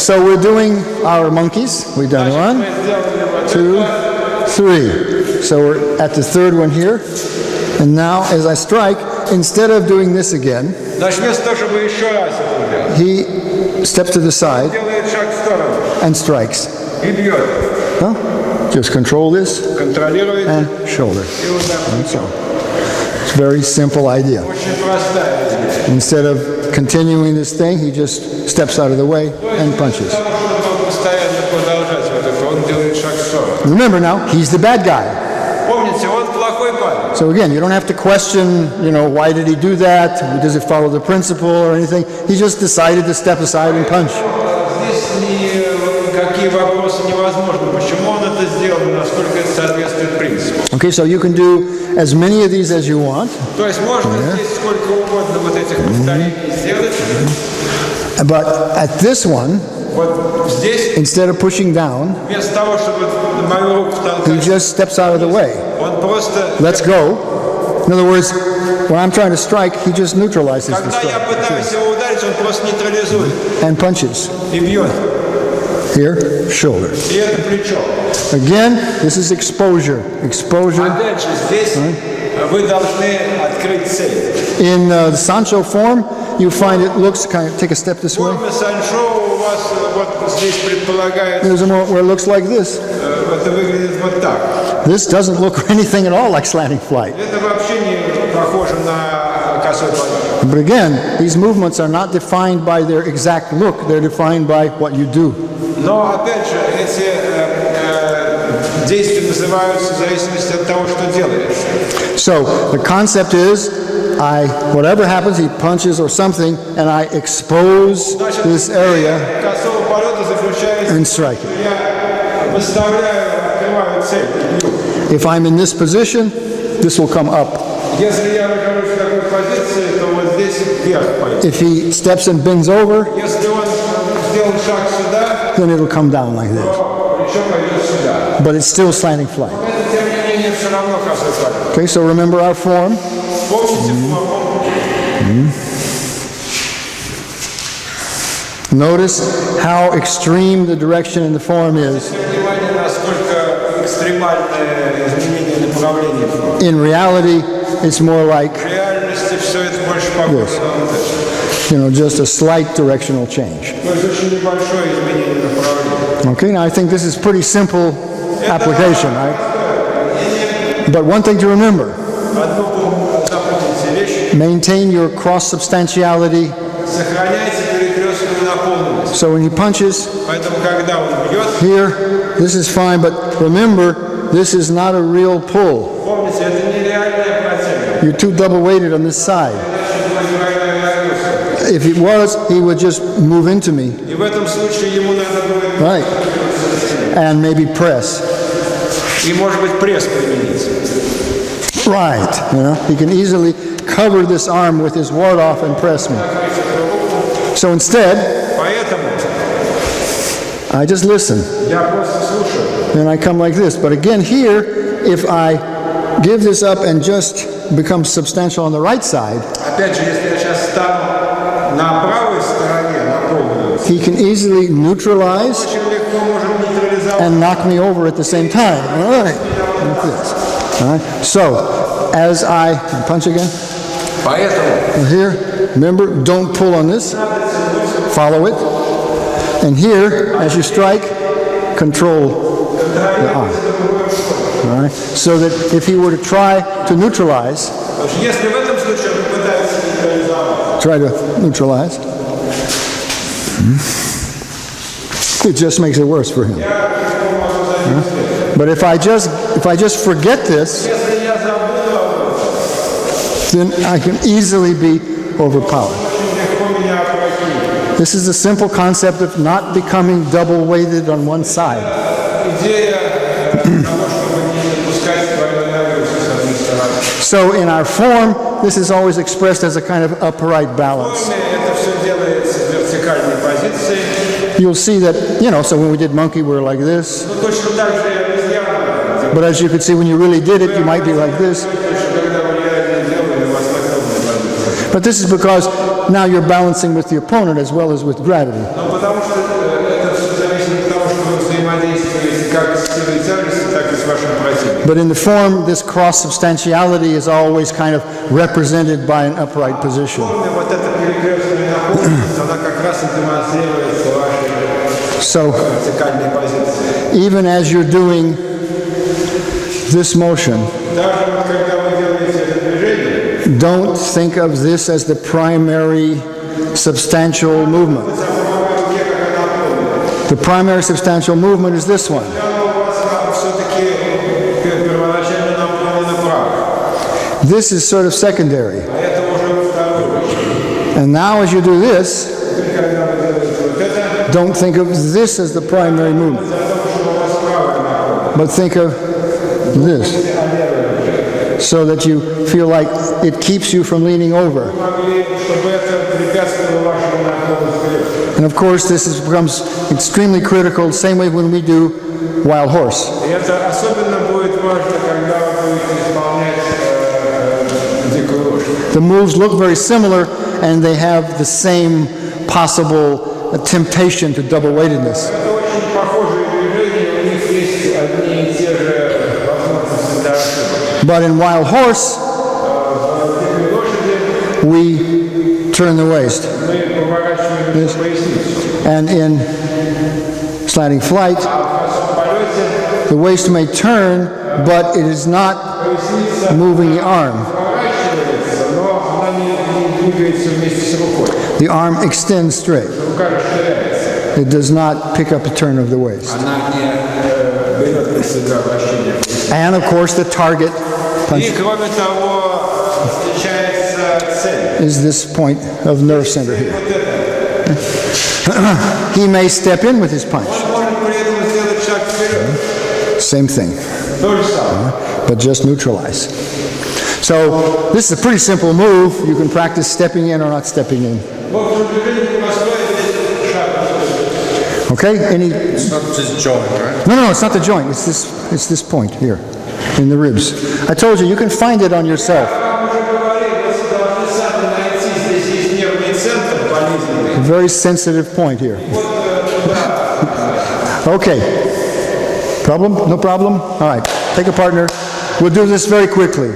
So we're doing our monkeys. We've done 1, 2, 3. So we're at the third one here. And now as I strike, instead of doing this again, he steps to the side and strikes. Huh? Just control this and shoulder. And so it's a very simple idea. Instead of continuing this thing, he just steps out of the way and punches. Remember now, he's the bad guy. So again, you don't have to question, why did he do that? Does it follow the principle or anything? He just decided to step aside and punch. Okay, so you can do as many of these as you want. But at this one, instead of pushing down, he just steps out of the way. Let's go. In other words, when I'm trying to strike, he just neutralizes the strike. And punches. Here, shoulder. Again, this is exposure. Exposure. In the Sancho form, you find it looks kind of, take a step this way. There's a moment where it looks like this. This doesn't look anything at all like slanting flight. But again, these movements are not defined by their exact look, they're defined by what you do. So the concept is, whatever happens, he punches or something, and I expose this area and strike it. If I'm in this position, this will come up. If he steps and bends over, then it'll come down like this. But it's still slanting flight. Okay, so remember our form. Notice how extreme the direction in the form is. In reality, it's more like this. Just a slight directional change. Okay, now I think this is pretty simple application, right? But one thing to remember, maintain your cross-substantiality. So when he punches here, this is fine, but remember, this is not a real pull. You're too double-weighted on this side. If it was, he would just move into me. Right. And maybe press. Right. He can easily cover this arm with his ward off and press me. So instead, I just listen. And I come like this. But again here, if I give this up and just become substantial on the right side, he can easily neutralize and knock me over at the same time. All right. Like this. All right. So, as I punch again. Here, remember, don't pull on this. Follow it. And here, as you strike, control the arm. All right. So that if he were to try to neutralize, it just makes it worse for him. But if I just forget this, then I can easily be overpowered. This is the simple concept of not becoming double-weighted on one side. So in our form, this is always expressed as a kind of upright balance. You'll see that, so when we did monkey, we were like this. But as you can see, when you really did it, you might be like this. But this is because now you're balancing with the opponent as well as with gravity. But in the form, this cross substantiality is always kind of represented by an upright position. So, even as you're doing this motion, don't think of this as the primary substantial movement. The primary substantial movement is this one. This is sort of secondary. And now as you do this, don't think of this as the primary movement, but think of this, so that you feel like it keeps you from leaning over. And of course, this becomes extremely critical, the same way when we do wild horse. The moves look very similar, and they have the same possible temptation to double-weightedness. But in wild horse, we turn the waist. And in slanting flight, the waist may turn, but it is not moving the arm. The arm extends straight. It does not pick up a turn of the waist. And of course the target punch is this point of nerve center here. He may step in with his punch. Same thing. But just neutralize. So this is a pretty simple move. You can practice stepping in or not stepping in. Okay? It's not just joint, right? No, it's not the joint. It's this point here in the ribs. I told you, you can find it on yourself. A very sensitive point here. Okay. Problem? No problem? All right. Take a partner. We'll do this very quickly.